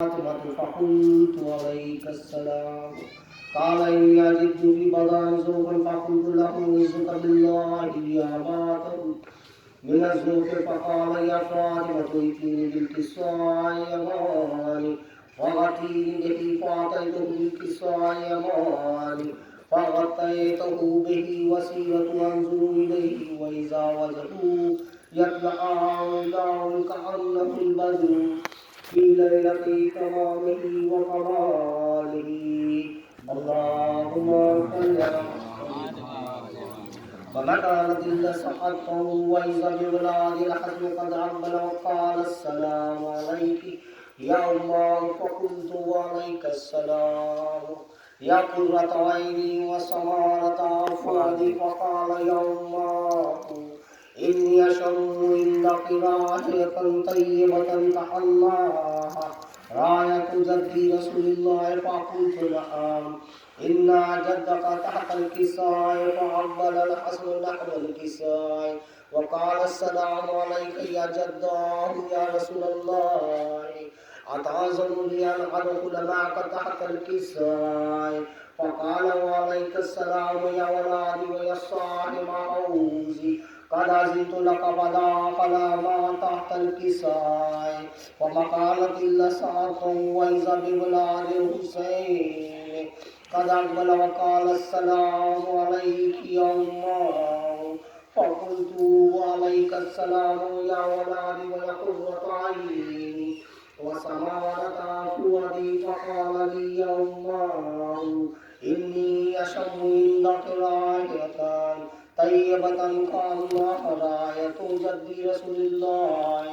فاطمة فقلت عليك السلام. قال إني أجد في بضع زوفا فقلت له عزك بالله يا باطل من الزوف. فقال يا فاطمة ائتيني بالكساء يماني فأتيني به فأتيته بالكساء يماني فغطيته به وسيرة أنظر إليه وإذا وجهه يطلع كأنه البدر في ليلة تمامه وكماله. اللهم صل على فما كانت إلا صحته وإذا بولاد الحسن قد عمل وقال السلام عليك يا أمه. فقلت وعليك السلام يا قرة عيني وسمارة فؤادي. فقال يا أمه إني أشم عندك راحة طيبة كأنها راية جد رسول الله. فقلت نعم إن جدك تحت الكساء. فعبل الحسن نحو الكساء وقال السلام عليك يا جداه يا رسول الله أتعظم لي أن أدخل معك تحت الكساء. فقال وعليك السلام يا ولدي ويا صاحب عوزي قد أذنت لك فدخل ما تحت الكساء. وما كانت إلا ساعة وإذا بولاد الحسين قد أقبل وقال السلام عليك يا أمه. فقلت وعليك السلام يا ولدي ويا قرة عيني وسمارة فؤادي. فقال لي يا أمه إني أشم عندك راية طيبة كأنها راية جد رسول الله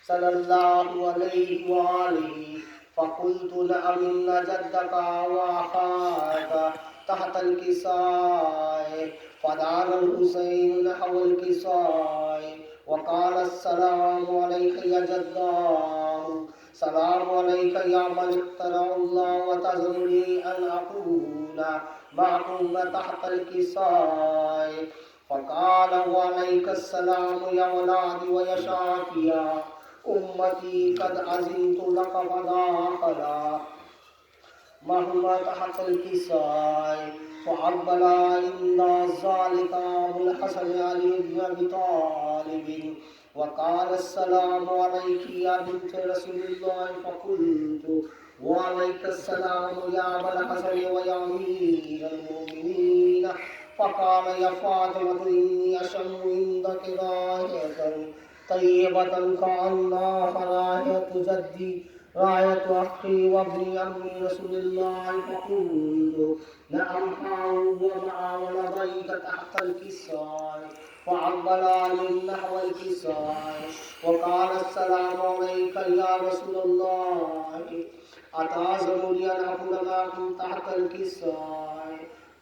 صلى الله عليه وآله. فقلت نعم إن جدك وأخاك تحت الكساء. فدار الحسين نحو الكساء وقال السلام عليك يا جداه سلام عليك يا من اخترع الله وتزرني أن أكون معكم تحت الكساء. فقال وعليك السلام يا ولدي ويا شافيا أمتي قد أذنت لك فداخلا مهما تحت الكساء. فعبل عند ذلك أبو الحسن علي بن أبي طالب وقال السلام عليك يا بنت رسول الله. فقلت وعليك السلام يا أبا الحسن ويا أمير المؤمنين. فقال يا فاطمة إني أشم عندك راية طيبة كأنها راية جدي راية أخي وابن عم رسول الله. فقلت نعم ومع ولديك تحت الكساء. فعبل من نحو الكساء وقال السلام عليك يا رسول الله أتعظم لي أن أكون معكم تحت الكساء.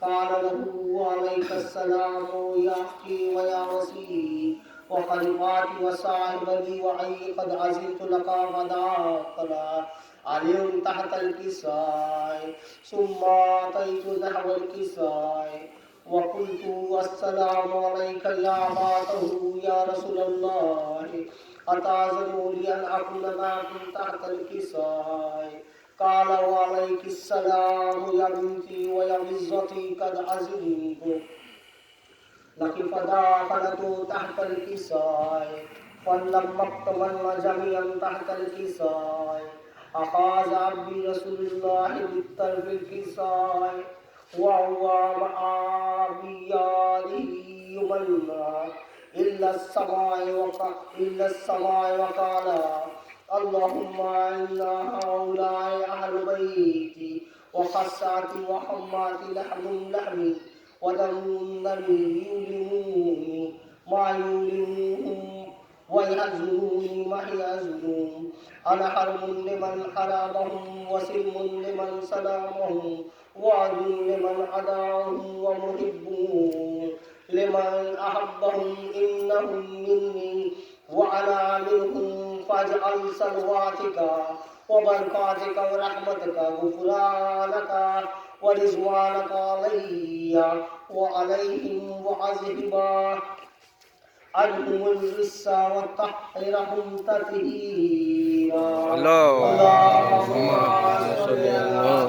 قال له وعليك السلام يا أخي ويا وسيلي وخليفاتي وصاحب لي وعي قد عزلت لك فداخل علي تحت الكساء. ثم أتيت نحو الكساء وقلت السلام عليك يا أباته يا رسول الله أتعظم لي أن أكون معكم تحت الكساء. قال وعليك السلام يا بنتي ويا عزتي قد عزلت لك فداخلت تحت الكساء. فلما اكتملنا جميعا تحت الكساء أخذ عبد رسول الله بالطرف الكساء وهو مع بياده يمنى إلا السماء وقال اللهم إن هؤلاء أهل بيتي وخاصتي وحماتي لحمي ودم دمي يؤلموني ما يؤلمهم ويحزنوني ما يحزنون. أنا حرم لمن حرمهم وسلم لمن سلمهم وعد لمن عداهم ومحب لمن أحبهم إنهم مني وأنا منهم. فاجعل صلواتك وبركاتك ورحمتك غفرانك ورضوانك علي وعليهم وأذهب عنهم الرجس وطهرهم تطهيرا. اللهم صل صل على على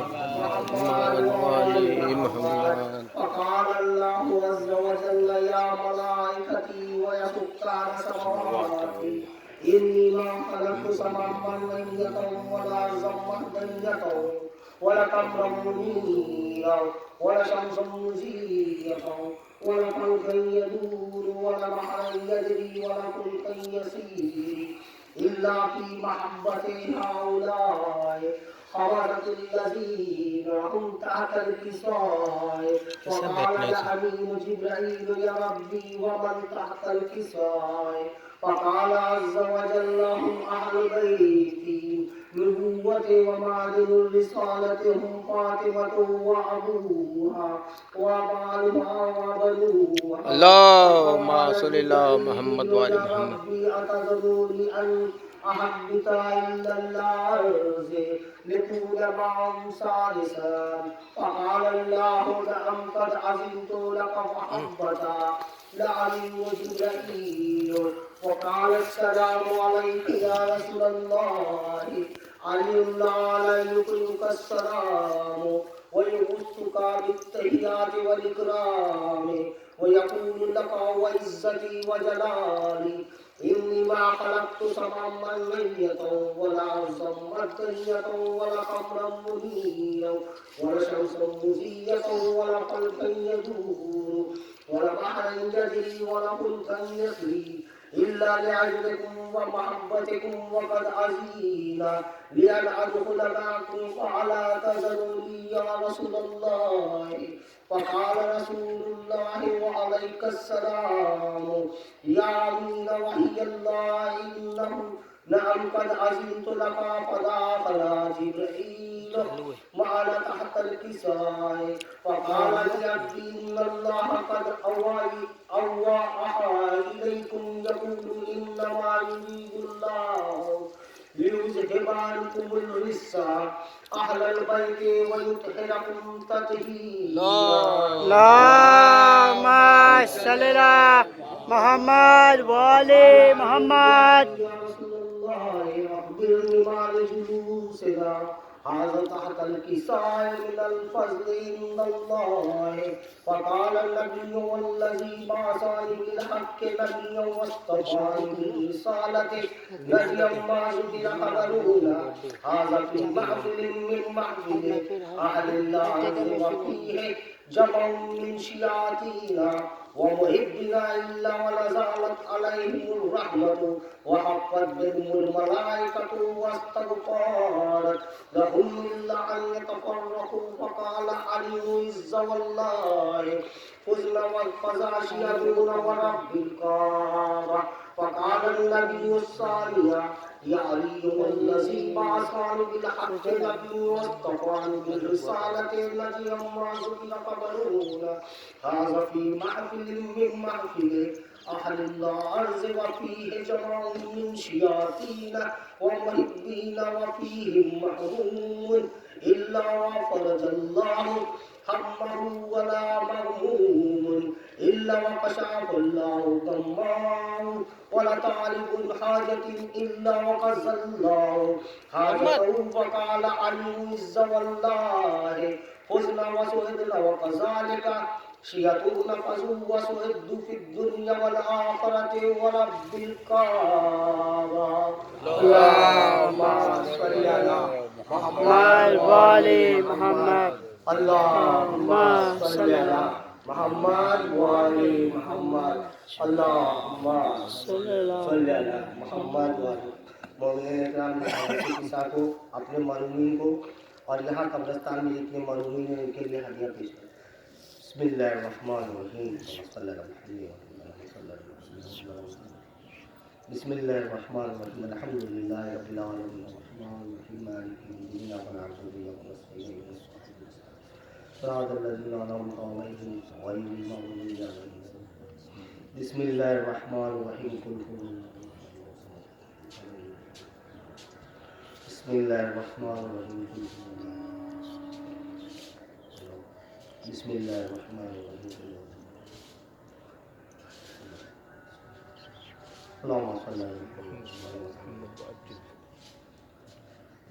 محمد محمد وعلى وآل محمد. محمد. وقال الله عز وجل يا ملائكتي ويا سكان سماواتي إني ما خلقت سماء ميتا ولا زما دنيا ولا قمرا منيرا ولا شمسا مزيفا ولا قلبا يدور ولا بحرا يجري ولا فلكا يسير إلا في محبة هؤلاء خرجت الذين هم تحت الكساء. وقال الأمين جبريل يا ربي ومن تحت الكساء. فقال عز وجل هم أهل بيتي نبوتي ومعدن الرسالة هم فاطمة وأبوها وبالها وبنوها. اللهم فقال صل على جبريل محمد وعلى يا محمد. ربي أتذروني أن أحبك إلا الأرض لكون معهم ثالثا. فقال الله نعم قد عزمت لك محبتا لعلي جبريل. وقال السلام عليك يا رسول الله علي لا يقرئك السلام ويغصك بالتحيات والإكرام ويقول لك وعزتي وجلالي إني ما خلقت سماء ميتا ولا أرضا مدنيا ولا قمرا منيرا ولا شمسا مزيفا ولا قلبا يدور ولا بحرا يجري ولا فلكا يسري إلا لعجلكم ومحبتكم وقد عزينا لأن أدخل معكم فعلى تزلوا يا رسول الله. فقال رسول الله وعليك السلام يا أمين وحي الله إنه نعم قد عزمت لك. فدخل جبريل معنا تحت الكساء. فقال لعبدي إن الله قد أوحى إليكم يقول إنما يريد الله ليذهب عنكم الرجس أهل البيت ويطهركم تطهيرا. اللهم صل على محمد وآل محمد. يا رسول الله أخبرني مع جلوسنا هذا تحت الكساء من الفضل عند الله. فقال النبي والذي بعثني بالحق نبيا واصطفاني برسالته نبيا ما ذكر خبرنا هذا في محفل من محفل أهل الله وفيه جمع من شياطينا ومحبنا إلا ونزلت عليهم الرحمة وحفت بهم الملائكة واستغفرت لهم إلا أن يتفرقوا. فقال علي عز والله فزنا والفزاشيون ورب الكعبة. فقال النبي الثانية يا علي الذي بعثني بالحق نبي واصطفاني بالرسالة التي ما ذكر قبلنا هذا في محفل من محفل أهل الأرض وفيه جمع من شياطين ومحبين وفيهم محروم إلا وفرج الله همه ولا مغموم إلا وكشف الله غمه ولا طالب حاجة إلا وقضى الله حاجته. فقال علي عز والله فزنا وسعدنا وكذلك شياطون فزوا وسعدوا في الدنيا والآخرة ورب الكعبة. اللهم صل على محمد وآل محمد. اللهم صل على محمد وآل محمد. اللهم صل على محمد وآل مومنین اکرام نے حضرت عیسیٰ کو اپنے مرحومین کو اور یہاں قبرستان میں جتنے مرحومین ہیں ان کے لیے ہدیہ پیش کریں. بسم اللہ الرحمن الرحیم. بسم اللہ الرحمن الرحیم. الحمد للہ رب العالمین الرحمن الرحیم مالک یوم الدین ایاک نعبد و ایاک نستعین صراط الذین انعمت علیہم غیر المغضوب علیہم. بسم اللہ الرحمن الرحیم. بسم اللہ الرحمن الرحیم. بسم اللہ الرحمن الرحیم. اللهم صل على محمد.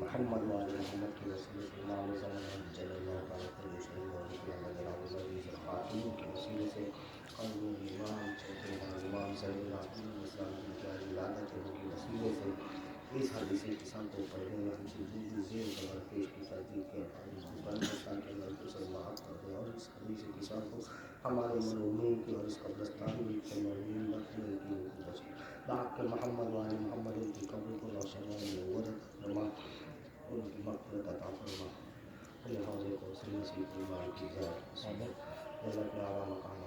محمد وعلى محمد کی وسیلے سے امام زمان جل اللہ تعالیٰ کے مسلم اور خاتون کے وسیلے سے قانون امام چوتھے امام صلی اللہ علیہ وسلم کی ولادت کے وسیلے سے اس حدیث کسان کو پڑھنے میں ہم سے زیر قرار پیش کی تردید کے پاکستان کے اندر کو سلامات کرتے ہیں اور اس حدیث کسان کو ہمارے مرحومین کی اور اس قبرستان کے مرحومین مقبول کی بچی باق کے محمد وعلی محمد کی قبر کو روشن منور فرما ان کی مغفرت عطا فرما اپنے حوضے کو سلم نصیب ایمان کی ذات جنت میں اعلیٰ مقام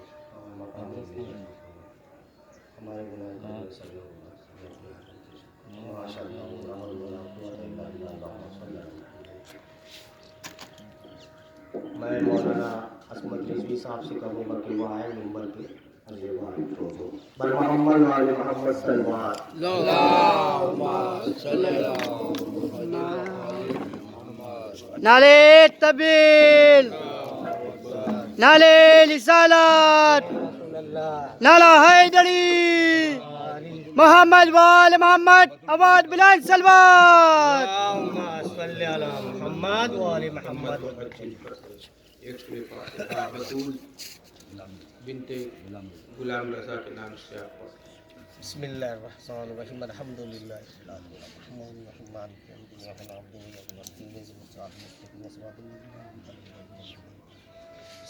ہمارے گناہ کے صلی اللہ علیہ وسلم ماشاء اللہ ولا قوت الا باللہ صلی اللہ علیہ وسلم. میں مولانا عصمت رضوی صاحب سے کہوں گا کہ وہ آئے نمبر پہ بر محمد وعلی محمد صلوات نعرے تکبیر، نعرے رسالت، نعرہ حیدری، محمد وعلی محمد، آواز بلند صلوات. اللہم صلی علی محمد وعلی محمد. بطول بنت غلام رضا کے نام سے آپ بسم اللہ الرحمن الرحیم الحمدللہ الرحمن الرحیم مالک یوم الدین ایاک نعبد و ایاک نستعین بسم اللہ الرحمن الرحیم بسم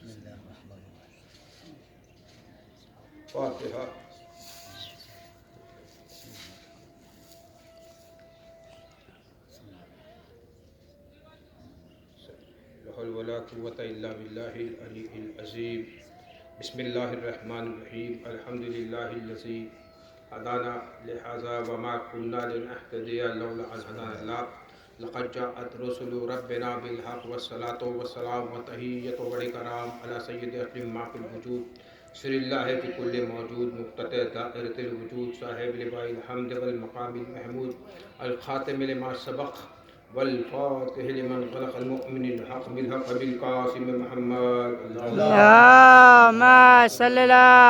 اللہ الرحمن الرحیم. فاتحہ. ولا قوة إلا بالله العلي العظيم. بسم الله الرحمن الرحيم. الحمد لله الذي هدانا لهذا وما كنا لنهتدي لولا أن هدانا الله. لقد جاءت رسل ربنا بالحق والصلاة والسلام وتحية والإكرام على سيد أهل ما في الوجود سر الله في كل موجود مقتدى دائرة الوجود صاحب لواء الحمد والمقام المحمود الخاتم لما سبق والفاتح لمن خلق المؤمن الحق بالحق بالقاسم محمد. اللہم صلی اللہ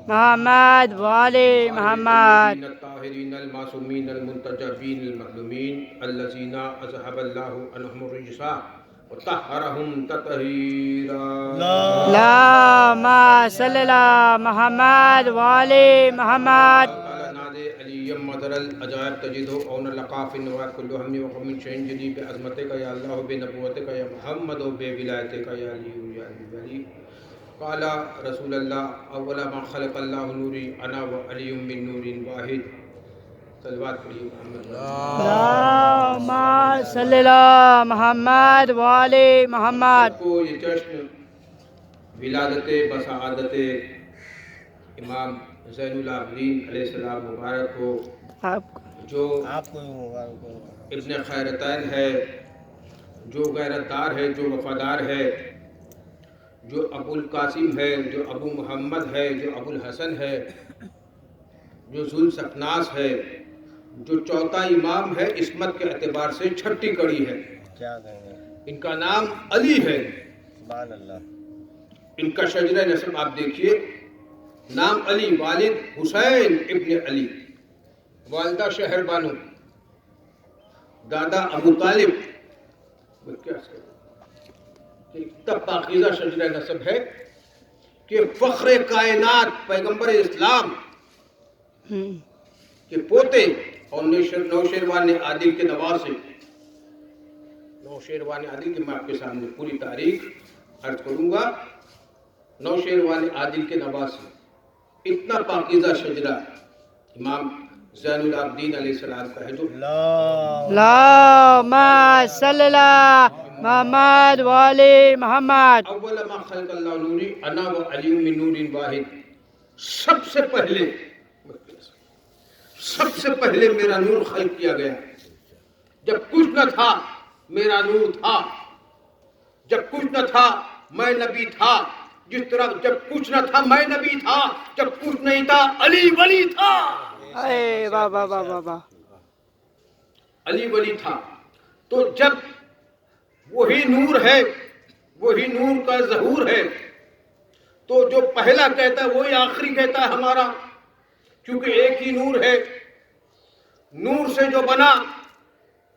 محمد وعلی محمد. الطاہرین المعصومین المنتجبین المظلومین الذین اذهب اللہ عنہم الرجس وطہرہم تطہیرا. اللہم صلی اللہ محمد وعلی محمد. علیم مدر العجائب تجدہ اون لقاف النوات کل ہم وقم شین جدی بے عظمت کا یا اللہ بے نبوت کا یا محمد و بے ولایت کا یا علی یا علی. قال رسول اللہ اول ما خلق اللہ نوری انا و علی من نور واحد. صلوات پڑھیے محمد. اللہم صلی اللہ محمد وعلی محمد. کو یہ جشن ولادت بسعادت امام زین العابدین علیہ السلام مبارک ہو، جو آپ کو مبارک ہو. ابن خیرتین ہے، جو غیرتدار ہے، جو وفادار ہے، جو ابو القاسم ہے، جو ابو محمد ہے، جو ابو الحسن ہے، جو ذو السکناس ہے، جو چوتھا امام ہے، عصمت کے اعتبار سے چھٹی کڑی ہے. کیا کہیں گے؟ ان کا نام علی ہے. سبحان اللہ. ان کا شجرہ نسب آپ دیکھیے، نام علی، والد حسین ابن علی، والدہ شہر بانو، دادا ابو طالب. اتنا پاکیزہ شجرہ نسب ہے کہ فخر کائنات پیغمبر اسلام کے پوتے اور نوشیروان عادل کے نواسے. نوشیروان عادل کی میں آپ کے سامنے پوری تاریخ عرض کروں گا. نوشیروان عادل کے نواسے، اتنا پاکیزہ شجرہ امام زین العابدین علیہ السلام کا ہے. جو اللہم صلی اللہ محمد وعلی محمد. اول ما خلق اللہ نوری انا و علی من نور واحد. سب سے پہلے میرا نور خلق کیا گیا. جب کچھ نہ تھا میرا نور تھا. جب کچھ نہ تھا میں نبی تھا. جس طرح جب کچھ نہ تھا میں نبی تھا، جب کچھ نہیں تھا علی ولی تھا. اے واہ واہ واہ واہ واہ. علی ولی تھا. تو جب وہی نور ہے، وہی نور کا ظہور ہے، تو جو پہلا کہتا ہے وہی آخری کہتا ہے ہمارا، کیونکہ ایک ہی نور ہے. نور سے جو بنا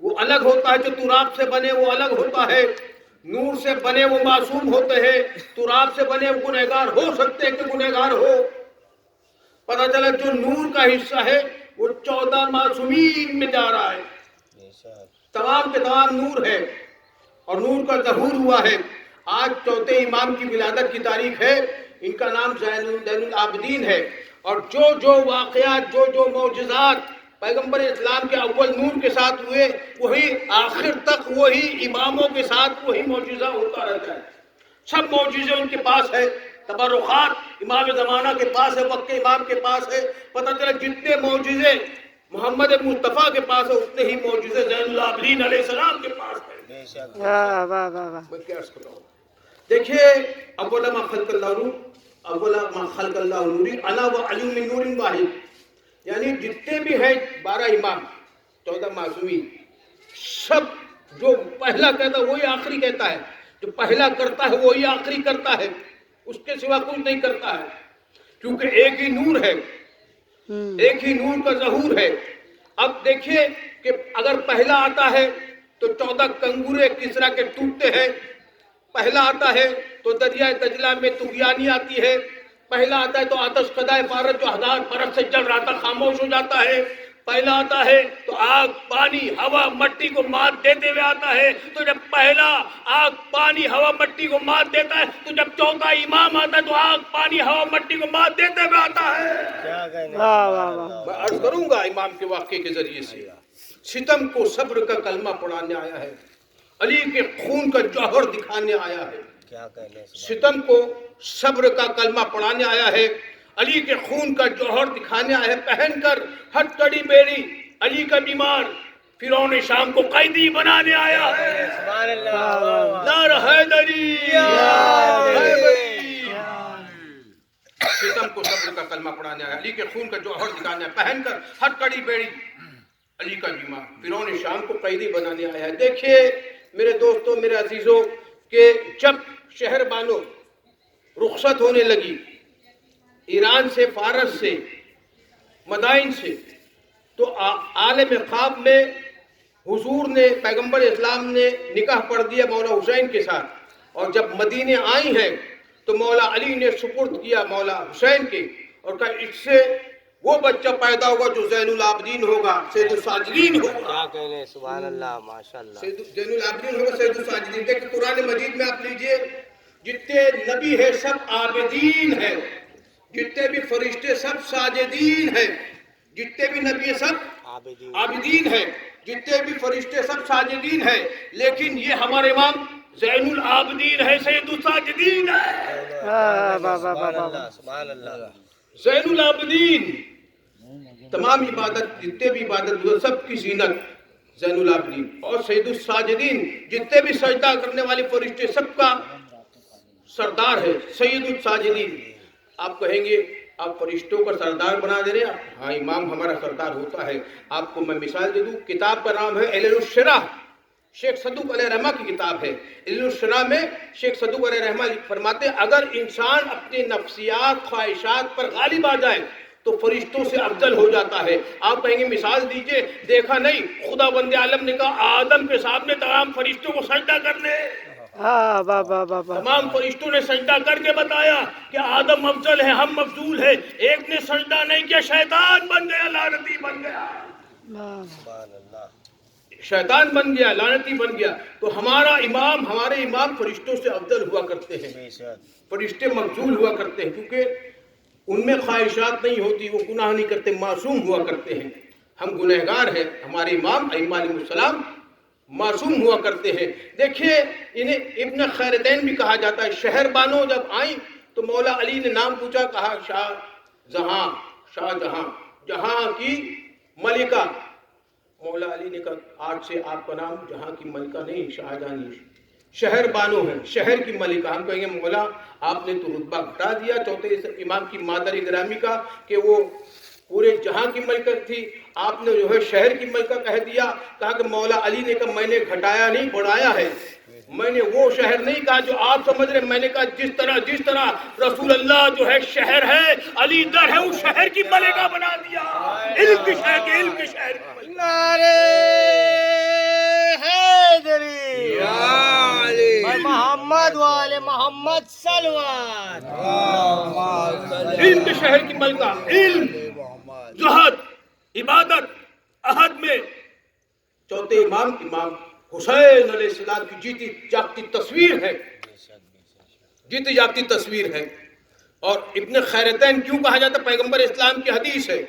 وہ الگ ہوتا ہے، جو تراب سے بنے وہ الگ ہوتا ہے. نور سے بنے وہ معصوم ہوتے ہیں، تراب سے بنے وہ گنہگار ہو سکتے ہیں کہ گنہگار ہو. پتہ چلا جو نور کا حصہ ہے وہ 14 معصومین میں جا رہا ہے. تمام کے تمام نور ہے اور نور کا ظہور ہوا ہے. آج چوتھے امام کی ولادت کی تاریخ ہے. ان کا نام زین العابدین ہے. اور جو واقعات، جو معجزات پیغمبر اسلام کے اول نور کے ساتھ ہوئے، وہی آخر تک وہی اماموں کے ساتھ وہی معجزہ ہوتا رہتا ہے. سب معجزے ان کے پاس ہے. تبرخات امام زمانہ کے پاس ہے، وقت امام کے پاس ہے. پتہ چلا جتنے معجزے محمد مصطفیٰ کے پاس ہے اتنے ہی معجزے زین العابدین علیہ السلام کے پاس ہے. واہ واہ واہ واہ. میں کیا عرض کر رہا ہوں؟ دیکھیے، اول ما خلق اللہ نوری انا و علی من نور واحد، یعنی جتنے بھی ہیں 12 امام 14 معصومین، سب جو پہلا کہتا ہے وہی آخری کہتا ہے، جو پہلا کرتا ہے وہی آخری کرتا ہے، اس کے سوا کچھ نہیں کرتا ہے، کیونکہ ایک ہی نور ہے، ایک ہی نور کا ظہور ہے. اب دیکھیے کہ اگر پہلا آتا ہے تو 14 کنگورے کسرا کے ٹوٹتے ہیں. پہلا آتا ہے تو دریائے دجلہ میں طغیانی آتی ہے. پہلا آتا ہے تو آتش قدائے فارت جو 1000 برس سے جل رہا تھا خاموش ہو جاتا ہے. پہلا آتا ہے تو آگ پانی ہوا مٹی کو مات دیتے ہوئے آتا ہے. تو جب پہلا آگ پانی ہوا مٹی کو مات دیتا ہے تو جب چوتھا امام آتا ہے تو آگ پانی ہوا مٹی کو مات دیتے ہوئے آتا ہے. واہ واہ واہ. میں عرض کروں گا امام کے واقعے کے ذریعے سے. ستم کو صبر کا کلمہ پڑھانے آیا ہے، علی کے خون کا جوہر دکھانے آیا ہے. ستم کو صبر کا کلمہ پڑھانے آیا ہے، علی کے خون کا جوہر دکھانے آیا ہے. پہن کر ہٹ کڑی بیڑی علی کا بیمار فرعون شام کو قیدی بنانے آیا ہے. نعرہ حیدری، ستم کو صبر کا کلمہ پڑھانے آیا، علی کے خون کا جوہر دکھانے آیا. پہن کر ہٹ کڑی بیڑی علی کا بیمار فرعون شام کو قیدی بنانے آیا ہے. دیکھیے میرے دوستوں، میرے عزیزوں، کہ جب شہر بانو رخصت ہونے لگی ایران سے، فارس سے، مدائن سے، تو عالم خواب میں حضور نے، پیغمبر اسلام نے نکاح پڑھ دیا مولا حسین کے ساتھ. اور جب مدینے آئی ہیں تو مولا علی نے سپرد کیا مولا حسین کے اور کہا اس سے وہ بچہ پیدا ہوگا جو زین العابدین ہوگا، سید الساجدین ہوگا. کیا کہنے، سبحان اللہ، ماشاءاللہ. زین العابدین ہوگا، سید الساجدین. دیکھیں قرآن مجید میں آپ لیجئے، جتنے نبی ہیں سب عابدین ہیں، جتنے بھی فرشتے سب ساجدین ہیں. جتنے بھی نبی سب عابدین ہیں، جتنے بھی فرشتے سب ساجدین ہیں. لیکن یہ ہمارے امام زین العابدین ہے، سید الساجدین ہے. سبحان اللہ. زین العابدین، تمام عبادت، جتنے بھی عبادت ہوئے سب کی زینت زین العابدین. اور سید الساجدین، جتنے بھی سجدہ کرنے والے فرشتے سب کا سردار ہے سید الساجدین. آپ کہیں گے آپ فرشتوں کا سردار بنا دے رہے ہیں؟ ہاں، امام ہمارا سردار ہوتا ہے. آپ کو میں مثال دے دوں، کتاب کا نام ہے علل الشرح، شیخ صدوق علیہ رحمہ کی کتاب ہے. علل الشرح میں شیخ صدوق علیہ رحمہ فرماتے ہیں اگر انسان اپنے نفسیات خواہشات پر غالب آ جائے تو فرشتوں سے افضل ہو جاتا ہے. آپ کہیں گے مثال دیجئے. دیکھا نہیں خدا بند عالم نے کہا آدم کے سامنے تمام فرشتوں کو سجدہ کر لے. تمام فرشتوں نے سجدہ کر کے بتایا کہ آدم افضل ہے، ہم مفضول ہے. ایک نے سجدہ نہیں کیا، شیطان بن گیا، لعنتی بن گیا، شیطان بن گیا، لعنتی بن گیا. تو ہمارے امام فرشتوں سے افضل ہوا کرتے ہیں. فرشتے مفضول ہوا کرتے ہیں کیونکہ ان میں خواہشات نہیں ہوتی، وہ گناہ نہیں کرتے، معصوم ہوا کرتے ہیں. ہم گنہگار ہیں، ہمارے امام ائمہ علیہ السلام معصوم ہوا کرتے ہیں. دیکھیے انہیں ابن خیرتین بھی کہا جاتا ہے. شہر بانو جب آئیں تو مولا علی نے نام پوچھا، کہا شاہ جہاں، جہاں کی ملکہ. مولا علی نے کہا آج سے آپ کا نام جہاں کی ملکہ نہیں، شاہ جہاں، شہر بانو ہے، شہر کی ملکہ. ہم کہیں گے مولا آپ نے تو رتبہ گھٹا دیا چوتھے امام کی مادر گرامی کا کہ وہ پورے جہاں کی ملکہ تھی، آپ نے جو ہے شہر کی ملکہ کہہ دیا. کہا کہ مولا علی نے کہا میں نے گھٹایا نہیں، بڑھایا ہے. میں نے وہ شہر نہیں کہا جو آپ سمجھ رہے، میں نے کہا جس طرح رسول اللہ جو ہے شہر ہے، علی در ہے، اس شہر کی ملکہ بنا دیا، علم کے شہر کے، علم کے شہر کی ملکہ۔ نعرہ حیدری اور محمد والے محمد صلوات، علم کے شہر کی ملکہ، علم، زہد، عبادت، عہد میں چوتھے امام حسین علیہ السلام کی جیتی جاگتی تصویر ہے، جیتی جاگتی تصویر ہے۔ اور ابن خیرتین کیوں کہا جاتا؟ پیغمبر اسلام کی حدیث ہے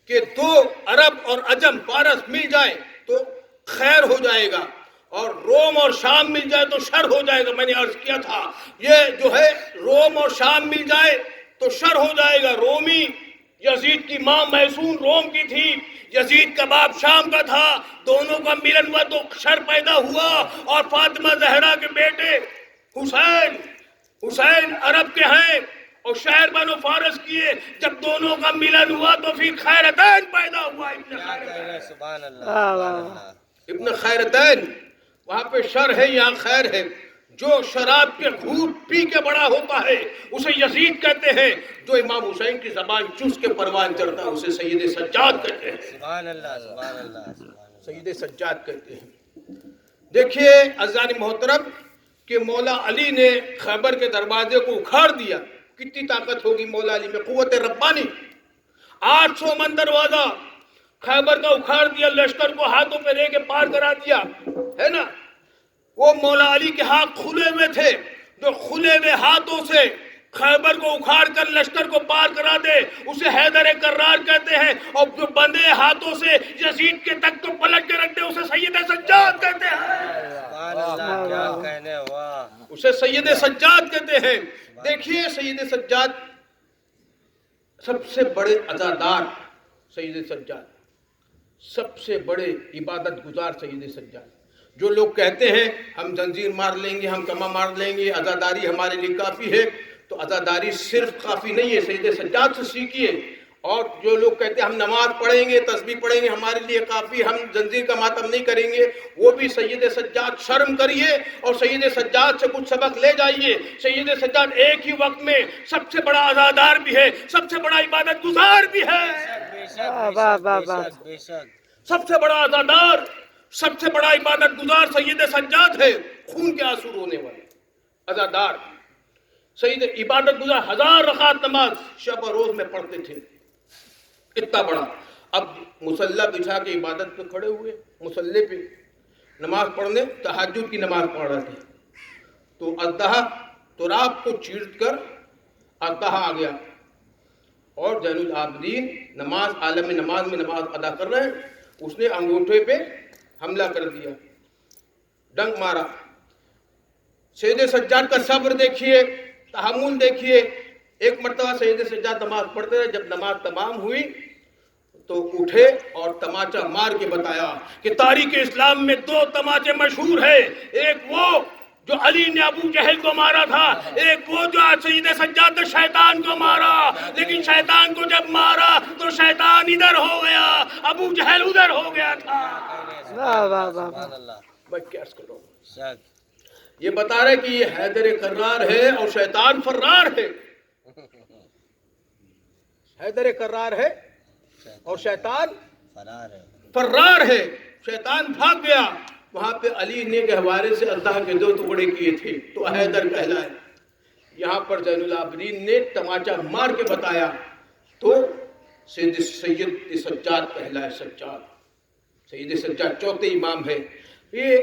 کہ دو عرب اور عجم فارس مل جائے تو خیر ہو جائے گا، اور روم اور شام مل جائے تو شر ہو جائے گا۔ میں نے عرض کیا تھا یہ جو ہے روم اور شام مل جائے تو شر ہو جائے گا۔ رومی، یزید کی ماں میسون روم کی تھی، یزید کا باپ شام کا تھا، دونوں کا ملن ہوا تو شر پیدا ہوا، اور فاطمہ زہرا کے بیٹے حسین عرب کے ہیں اور شہر بنو فارس کیے، جب دونوں کا ملن ہوا تو پھر خیرتین پیدا ہوا۔ سبحان اللہ، واہ واہ، ابن خیرتین، وہاں پہ شر ہے، یہاں خیر ہے۔ جو شراب کے گھوٹ پی کے بڑا ہوتا ہے اسے یزید کہتے ہیں، جو امام حسین کی زبان چوس کے پروان چڑھتا ہے اسے سید سجاد کہتے ہیں۔ سبحان اللہ، سبحان اللہ، سید سجاد کہتے ہیں۔ دیکھیے عزیزان محترم کہ مولا علی نے خیبر کے دروازے کو اکھاڑ دیا۔ کتنی طاقت ہوگی مولا علی میں، قوت ربانی۔ 800 من دروازہ خیبر کا اکھاڑ دیا، لشکر کو ہاتھوں پہ لے کے پار کرا دیا، ہے نا۔ وہ مولا علی کے ہاتھ کھلے ہوئے تھے، جو کھلے ہوئے ہاتھوں سے خیبر کو اکھاڑ کر لشکر کو پار کرا دے اسے حیدر کرار کہتے ہیں، اور جو بندے ہاتھوں سے یزید کے تک کو پلٹ کے رکھ دے اسے سید سجاد کہتے ہیں۔ سبحان اللہ، کیا کہنے، واہ، اسے سید سجاد کہتے ہیں۔ دیکھیے سید سجاد سب سے بڑے عزادار، سید سجاد سب سے بڑے عبادت گزار، سید سجاد۔ جو لوگ کہتے ہیں ہم زنجیر مار لیں گے، ہم کمہ مار لیں گے، عزاداری ہمارے لیے کافی ہے، تو عزاداری صرف کافی نہیں ہے، سید سجاد سے سیکھیے۔ اور جو لوگ کہتے ہیں ہم نماز پڑھیں گے، تسبیح پڑھیں گے، ہمارے لیے کافی، ہم زنجیر کا ماتم نہیں کریں گے، وہ بھی سید سجاد شرم کریے اور سید سجاد سے کچھ سبق لے جائیے۔ سید سجاد ایک ہی وقت میں سب سے بڑا عزادار بھی ہے، سب سے بڑا عبادت گزار بھی ہے، بے شک، سب سے بڑا عزادار، سب سے بڑا عبادت گزار سید سجاد ہے۔ خون کے آنسو رونے والے عزادار سید عبادت گزار، 1000 رکعت نماز شب اور روز میں پڑھتے تھے، اتنا بڑا۔ اب مصلی بچھا کے عبادت پہ کھڑے ہوئے، مصلی پہ نماز پڑھنے، تہجد کی نماز پڑھ رہے تھے، تو اژدہا تو رات کو چیرت کر اژدہا آ گیا، اور زین العابدین نماز، عالم نماز میں نماز ادا کر رہے ہیں، اس نے انگوٹھے پہ حملہ کر دیا، ڈنک مارا۔ سید سجاد کا صبر دیکھیے، تحمل دیکھیے۔ ایک مرتبہ سید سجاد نماز پڑھتے رہے، جب نماز تمام ہوئی تو اٹھے اور تماچا مار کے بتایا کہ تاریخ اسلام میں 2 تماچے مشہور ہیں، ایک وہ جو علی نے ابو جہل کو مارا تھا، ایک وہ جو سید سجاد نے شیطان کو مارا، لیکن شیطان کو جب مارا تو شیطان ادھر ہو گیا، ابو جہل ادھر ہو گیا تھا۔ واہ واہ واہ، سبحان اللہ، میں کیا عرض کر رہا ہوں، شک، یہ بتا رہے کہ یہ حیدر کرار ہے اور شیطان فرار ہے، حیدر کرار ہے اور شیطان فرار ہے، فرار ہے، شیطان بھاگ گیا۔ وہاں پہ علی نے گہوارے سے اللہ کے 2 ٹکڑے کیے تھے تو حیدر کہلائے۔ یہاں پر زین العابدین نے تماچا مار کے بتایا تو سید سجاد کہلائے، سجاد، سید سجاد چوتھے امام ہے۔ یہ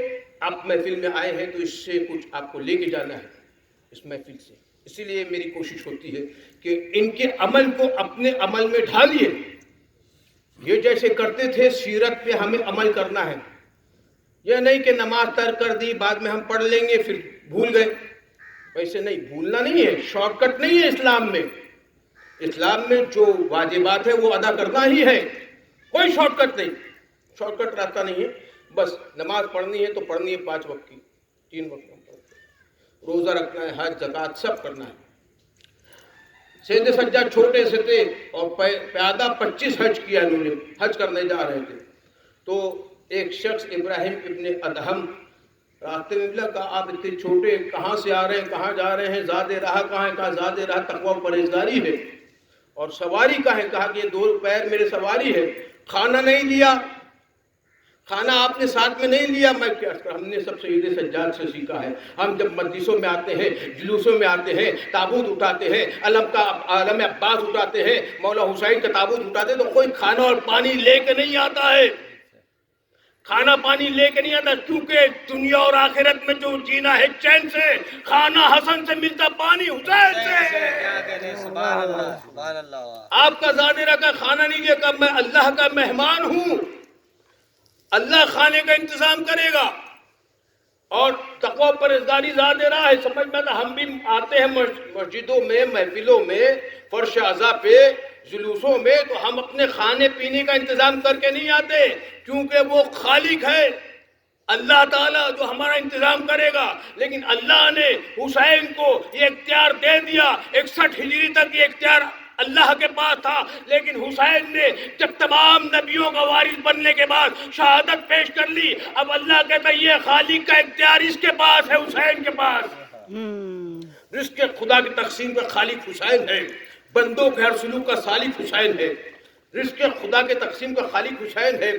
آپ محفل میں آئے ہیں تو اس سے کچھ آپ کو لے کے جانا ہے اس محفل سے، اسی لیے میری کوشش ہوتی ہے کہ ان کے عمل کو اپنے عمل میں ڈھالیے۔ یہ جیسے کرتے تھے سیرت پہ ہمیں عمل کرنا ہے، یہ نہیں کہ نماز ترک کر دی، بعد میں ہم پڑھ لیں گے پھر بھول گئے، ویسے نہیں، بھولنا نہیں ہے، شارٹ کٹ نہیں ہے اسلام میں۔ اسلام میں جو واجبات ہے وہ ادا کرنا ہی ہے، کوئی شارٹ کٹ نہیں، شارٹ کٹ راستہ نہیں ہے۔ بس نماز پڑھنی ہے تو پڑھنی ہے 5 وقت کی، 3 وقت میں پڑھتے ہیں، روزہ رکھنا ہے، حج زکوٰۃ سب کرنا ہے۔ سید سجاد چھوٹے سے تھے اور پیادہ 25 حج کیا انہوں نے، حج کرنے جا رہے تھے تو ایک شخص ابراہیم ابن ادہم راستے میں ملا، کہا آپ اتنے چھوٹے کہاں سے آ رہے ہیں، کہاں جا رہے ہیں، زاد راہ کہاں ہے؟ کہا زاد راہ تقویٰ و پرہیزگاری ہے۔ اور سواری کہاں ہے؟ کہا کہ یہ 2 پیر میرے سواری ہے۔ کھانا نہیں لیا، کھانا آپ نے ساتھ میں نہیں لیا۔ میں کیا کروں؟ ہم نے سب سید سجاد سے سیکھا ہے۔ ہم جب مجلسوں میں آتے ہیں، جلوسوں میں آتے ہیں، تابوت اٹھاتے ہیں، عالم عباس اٹھاتے ہیں، مولا حسین کا تابوت اٹھاتے ہیں، تو کوئی کھانا اور پانی لے کے نہیں آتا ہے، کھانا پانی لے کے نہیں آتا، کیونکہ دنیا اور آخرت میں جو جینا ہے چین سے، کھانا حسن سے ملتا، پانی حسین سے۔ سبحان اللہ سبحان اللہ۔ آپ کا زادرہ کا کھانا نہیں لے کر، میں اللہ کا مہمان ہوں، اللہ کھانے کا انتظام کرے گا۔ اور تقویٰ پرہیزگاری زادرہ ہے، سمجھ میں آتا۔ ہم بھی آتے ہیں مسجدوں میں، محفلوں میں، فرش عزا پہ، جلوسوں میں، تو ہم اپنے کھانے پینے کا انتظام کر کے نہیں آتے، کیونکہ وہ خالق ہے اللہ تعالیٰ جو ہمارا انتظام کرے گا۔ لیکن اللہ نے حسین کو یہ اختیار دے دیا، 61 ہجری تک یہ اختیار اللہ کے پاس تھا، لیکن حسین نے جب تمام نبیوں کا وارث بننے کے بعد شہادت پیش کر لی، اب اللہ کہتا ہے یہ خالق کا اختیار اس کے پاس ہے، حسین کے پاس۔ رزق خدا کی تقسیم کا خالق حسین ہے، بندوں کے ہر سلوک کا سالک حسین ہے۔ رزق خدا کے تقسیم کا خالق حسین ہے،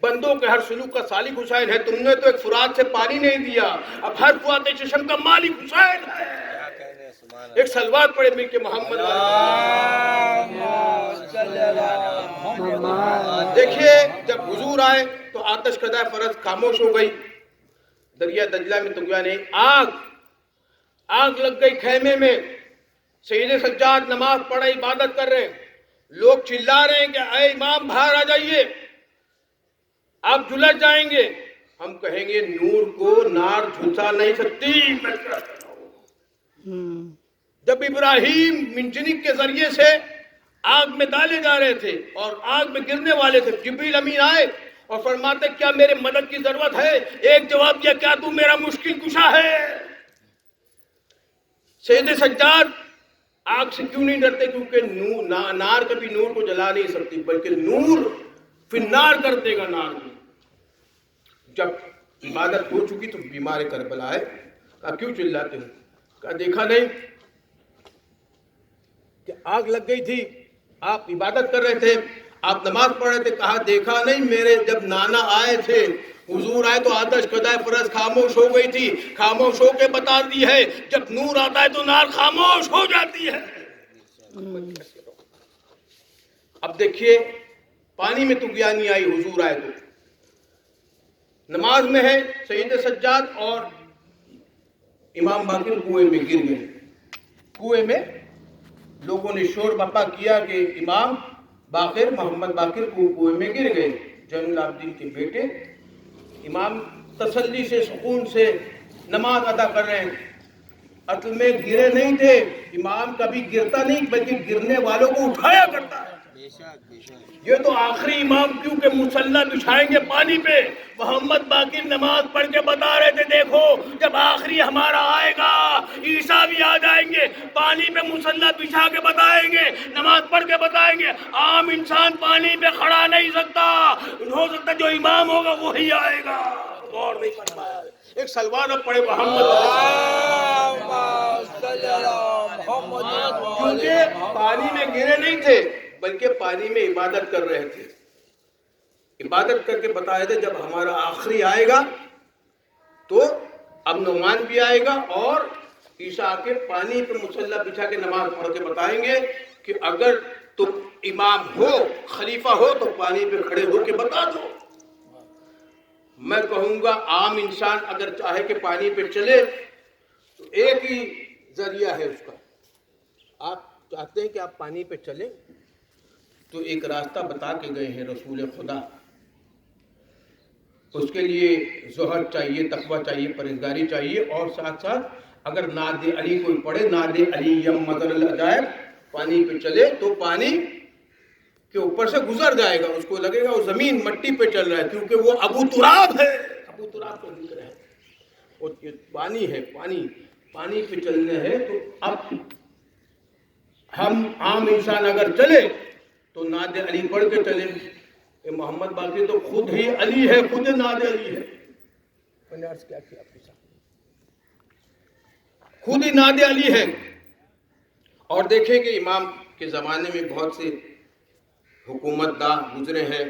بندوں کے ہر سلوک کا سالک حسین ہے۔ تم نے تو ایک فرات سے پانی نہیں دیا، اب ہر قوت چشم کا مالک حسین ہے۔ ایک سلوات پڑھے مل کے محمد۔ دیکھیے جب حضور آئے تو آتش قدائے فرض خاموش ہو گئی، دریا دجلہ میں طغیان نہیں، آگ لگ گئی خیمے میں۔ سید سجاد نماز پڑھ رہے، عبادت کر رہے ہیں، لوگ چلا رہے ہیں کہ اے امام باہر آ جائیے، آپ جھلس جائیں گے۔ ہم کہیں گے نور کو نار جھلسا نہیں سکتی۔ جب ابراہیم منجنیق کے ذریعے سے آگ میں ڈالے جا رہے تھے اور آگ میں گرنے والے تھے، جبریل امین آئے اور فرماتے کیا میرے مدد کی ضرورت ہے؟ ایک جواب دیا، کیا تو میرا مشکل کشا ہے؟ سید سجاد آگ سے کیوں نہیں ڈرتے؟ کیونکہ نار کبھی نور کو جلا نہیں سکتی، بلکہ نور پھر نار کر دے گا نار کو۔ جب عبادت ہو چکی تو بیمار کربلا آئے، کہا کیوں چلاتے ہو؟ کہا دیکھا نہیں کہ آگ لگ گئی تھی، آپ عبادت کر رہے تھے، آپ نماز پڑھ رہے تھے، کہا دیکھا نہیں میرے جب نانا آئے تھے، حضور آئے تو آتش قدائے فرض خاموش ہو گئی تھی، خاموش ہو کے بتا دی ہے جب نور آتا ہے تو نار خاموش ہو جاتی ہے۔ اب دیکھیے پانی میں طغیانی آئی، حضور آئے تو نماز میں ہے، سید سجاد اور امام باقر کنویں میں گر گئے۔ کنویں میں لوگوں نے شور بپا کیا کہ امام باقر، محمد باقر کنویں میں گر گئے۔ جین العابدین کے بیٹے امام تسلی سے سکون سے نماز ادا کر رہے ہیں، اصل میں گرے نہیں تھے، امام کبھی گرتا نہیں بلکہ گرنے والوں کو اٹھایا کرتا ہے۔ یہ تو آخری امام کیونکہ مصلی بچھائیں گے پانی پہ، محمد باقر نماز پڑھ کے بتا رہے تھے دیکھو جب آخری ہمارا آئے گا عیسیٰ بھی آ جائیں گے، پانی پہ مصلی بچھا کے بتائیں گے، نماز پڑھ کے بتائیں گے۔ عام انسان پانی پہ کھڑا نہیں سکتا، ہو سکتا جو امام ہوگا وہی آئے گا۔ غور نہیں فرمایا۔ ایک سلوات اب پڑھے محمد، کیونکہ پانی میں گرے نہیں تھے بلکہ پانی میں عبادت کر رہے تھے، عبادت کر کے بتائے تھے جب ہمارا آخری آئے گا تو اب نعمان بھی آئے گا اور عیسیٰ آ کے پانی پہ مصلی بچھا کے نماز پڑھ کے بتائیں گے کہ اگر تم امام ہو، خلیفہ ہو تو پانی پہ کھڑے ہو کے بتا دو۔ میں کہوں گا عام انسان اگر چاہے کہ پانی پہ چلے تو ایک ہی ذریعہ ہے اس کا، آپ چاہتے ہیں کہ آپ پانی پہ چلیں تو ایک راستہ بتا کے گئے ہیں رسول خدا، اس کے لیے زہد چاہیے، تقویٰ چاہیے، پرہیزگاری چاہیے، اور ساتھ ساتھ اگر ناد علی کوئی پڑھے، ناد علی یم مدر العجائب، پانی پہ چلے تو پانی کے اوپر سے گزر جائے گا، اس کو لگے گا وہ زمین مٹی پہ چل رہا ہے، کیونکہ وہ ابو تراب ہے، ابو تراب کا ذکر ہے، اور یہ پانی ہے، پانی پہ چلنا ہے۔ تو اب ہم عام انسان اگر چلے تو ناد علی پڑھ کے چلے، محمد باقر تو خود ہی علی ہے، خود ناد علی ہے، میں نے عرض کیا کہ آپ کے سامنے خود ہی ناد علی ہے. اور دیکھیں کہ امام کے زمانے میں بہت سے حکومت داں گزرے ہیں.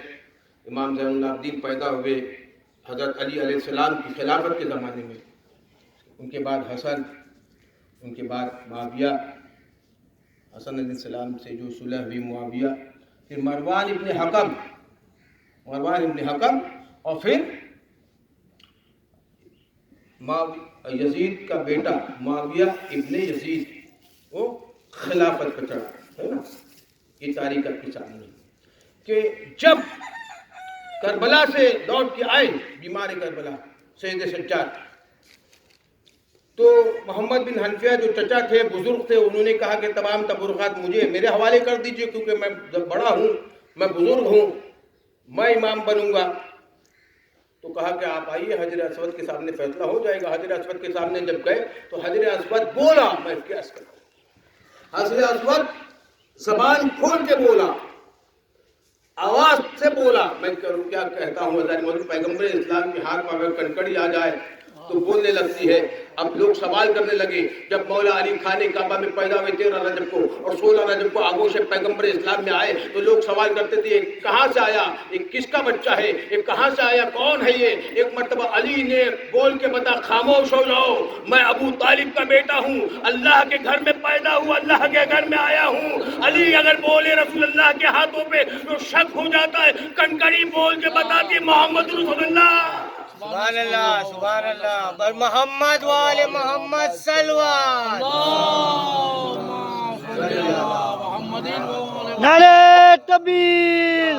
امام زین العابدین پیدا ہوئے حضرت علی علیہ السلام کی خلافت کے زمانے میں. ان کے بعد حسن، ان کے بعد معاویہ، حسن علیہ السلام سے جو صلح ہوئی معاویہ، پھر مروان ابن حکم اور پھر یزید کا بیٹا معاویہ ابن یزید، وہ خلافت پر چڑھا ہے نا. یہ تاریخ آپ کے سامنے کہ جب کربلا سے لوٹ کے آئے بیمار کربلا سید سجاد، تو محمد بن حنفیہ جو چچا تھے، بزرگ تھے، انہوں نے کہا کہ تمام تبرکات مجھے میرے حوالے کر دیجئے، کیونکہ میں جب بڑا ہوں، میں بزرگ ہوں، میں امام بنوں گا. تو کہا کہ آپ آئیے، حجر اسود کے سامنے فیصلہ ہو جائے گا. حجر اسود کے سامنے جب گئے تو حجر اسود بولا، میں کیا کروں. حجر اسود زبان کھول کے بولا، آواز سے بولا، میں کروں کیا کہتا ہوں. حضرت پیغمبر اسلام کے ہاتھ میں اگر کنکڑی آ جائے تو بولنے لگتی ہے. اب لوگ سوال کرنے لگے، جب مولا علی خانے کعبہ میں پیدا ہوئے 13 رجب کو اور 16 رجب کو آگوش پیغمبر اسلام میں آئے، تو لوگ سوال کرتے تھے یہ کہاں سے آیا، یہ کس کا بچہ ہے، یہ کہاں سے آیا، کون ہے یہ. ایک مرتبہ علی نے بول کے بتا، خاموش ہو جاؤ، میں ابو طالب کا بیٹا ہوں، اللہ کے گھر میں پیدا ہوا، اللہ کے گھر میں آیا ہوں. علی اگر بولے رسول اللہ کے ہاتھوں پہ تو شک ہو جاتا ہے، کنکڑی بول کے بتاتی محمد رسول اللہ. سبحان اللہ، سبحان اللہ. بر محمد والے محمد صلوات. نعرہ تکبیر،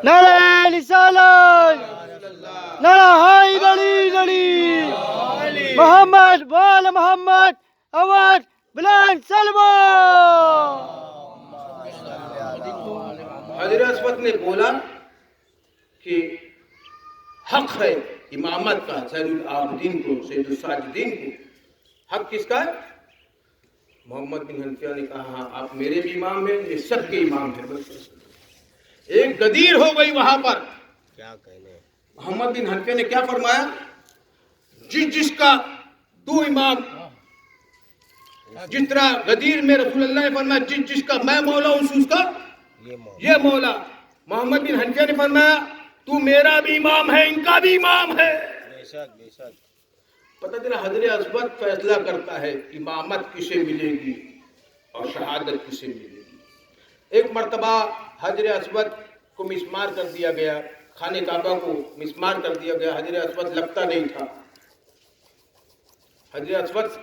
نعرہ رسالت، نعرہ حیدری، محمد وال محمد، آواز بلند سلوات. حضرت اسود نے بولا کہ حق ہے امامت کا زین العابدین کو، سید الساجدین کو. حق کس کا ہے؟ محمد بن حنفیہ نے کہا ہاں آپ میرے بھی امام ہیں، یہ سب کے امام ہیں. ایک غدیر ہو گئی وہاں پر. کیا کہنے. محمد بن حنفیہ نے کیا فرمایا، جس کا تو امام، جس طرح غدیر میں رسول اللہ نے فرمایا جس کا میں مولا ہوں اس کا یہ مولا. محمد بن حنفیہ نے فرمایا تو میرا بھی امام ہے، ان کا بھی امام ہے. بے شک، بے شک. پتہ چلا حضرت اسود فیصلہ کرتا ہے امامت کسے ملے گی اور شہادت کسے ملے گی. ایک مرتبہ حضرت اسود کو مسمار کر دیا گیا، خانہ کعبہ کو مسمار کر دیا گیا. حضرت اسود لگتا نہیں تھا، حضرت اسود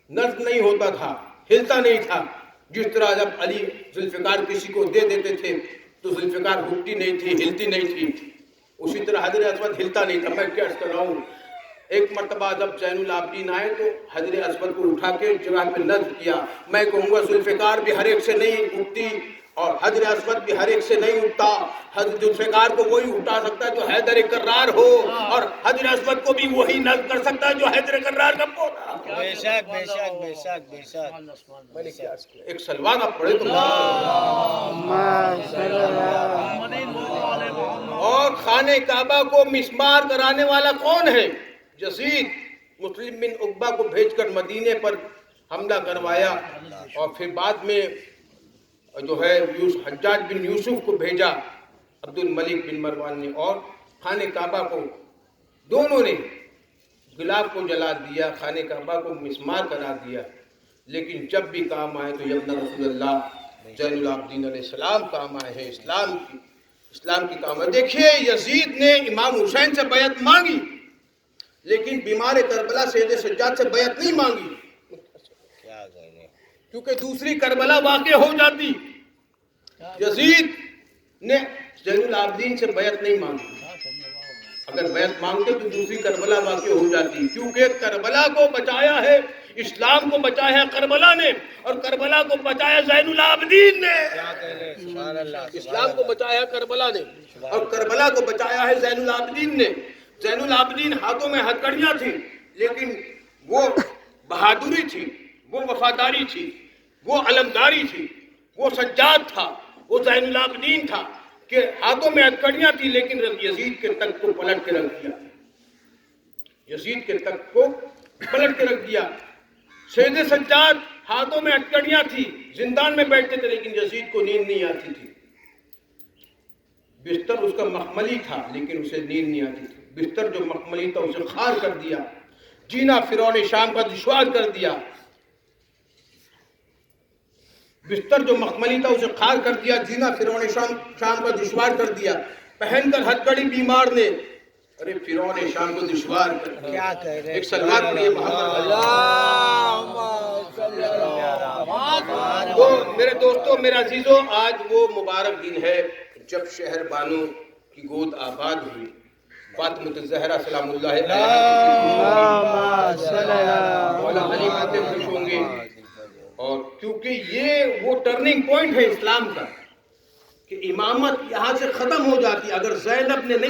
نظم نہیں ہوتا تھا، ہلتا نہیں تھا. جس طرح جب علی ذوالفقار کسی کو دے دیتے تھے تو ذوالفقار ہلتی نہیں تھی، ہلتی نہیں تھی، اسی طرح حضرت اسود ہلتا نہیں تھا. میں کیا کر رہا ہوں. ایک مرتبہ جب زین العابدین آئے تو حضرت اسود کو اٹھا کے جگہ پہ نصب کیا. میں کہوں گا ذوالفقار بھی ہر ایک سے نہیں اٹھتی اور حضرت اسود بھی ہر ایک سے نہیں اٹھتا. حضرت ذوالفقار کو وہی اٹھا سکتا ہے جو حیدر کرار ہو، اور حضرت اسود کو بھی وہی نصب کر سکتا ہے جو حیدر کرار کا پوتا. بے شک، بے شک، بے شک، بے شک. میں نے کیا کیا ایک سلوان آپ پڑھے تو. اور خانہ کعبہ کو مسمار کرانے والا کون ہے؟ یزید. مسلم بن عقبہ کو بھیج کر مدینے پر حملہ کروایا، اور پھر بعد میں جو ہے حجاج بن یوسف کو بھیجا عبد الملک بن مروان نے، اور خانہ کعبہ کو دونوں نے غلاف کو جلا دیا، خانہ کعبہ کو مسمار کرا دیا. لیکن جب بھی کام آئے تو یبن رسول اللہ زین العابدین علیہ السلام کام آئے ہیں، اسلام کی کام ہے. دیکھیے یزید نے امام حسین سے بیعت مانگی لیکن بیمار کربلا سید سجاد سے بیعت نہیں مانگی، کیا کہنے. کیونکہ دوسری کربلا واقع ہو جاتی. یزید نے زین العابدین سے بیعت نہیں مانگی، اگر بیعت مانگتے تو دوسری کربلا واقع ہو جاتی. کیونکہ کربلا کو بچایا ہے، اسلام کو بچایا ہے کربلا نے، اور کربلا کو بچایا زین العابدین نے. کیا کہنے. سبحان اللہ. اسلام کو بچایا کربلا نے اور کربلا کو بچایا ہے زین العابدین نے. زین العابدین ہاتھوں میں ہتھکڑیاں تھیں لیکن وہ بہادری تھی، وہ وفاداری تھی، وہ علمداری تھی، وہ سجاد تھا، وہ زین العابدین تھا کہ ہاتھوں میں ہتھکڑیاں تھیں لیکن یزید کے تخت کو پلٹ کے رکھ دیا. یزید کے تخت کو پلٹ کے رکھ دیا. سید سجاد ہاتھوں میں ہتکڑیاں تھی, زندان میں بیٹھتے تھے, لیکن یزید کو نیند نہیں آتی تھی. بستر اس کا مخملی تھا لیکن اسے نیند نہیں آتی تھی. بستر جو مخملی تھا اسے خار کر دیا, جینا فرعون شام کا دشوار کر دیا. بستر جو مخملی تھا اسے خار کر دیا, جینا فرعون شام کا دشوار کر دیا. پہن کر ہتکڑی بیمار نے, ارے فرعون شام کو دشوار کر دیا. کیا کہہ رہے ایک سلوات پڑھیے محمد. تو میرے دوستوں, میرے عزیزوں, آج وہ مبارک دن ہے جب شہر بانو کی گود آباد ہوئی. فاطمہ الزہرا سلام اللہ مولا علی کہتے خوش ہوں گے. اور کیونکہ یہ وہ ٹرننگ پوائنٹ ہے اسلام کا کہ امامت یہاں سے ختم ہو جاتی. اگر زینب نے نہیں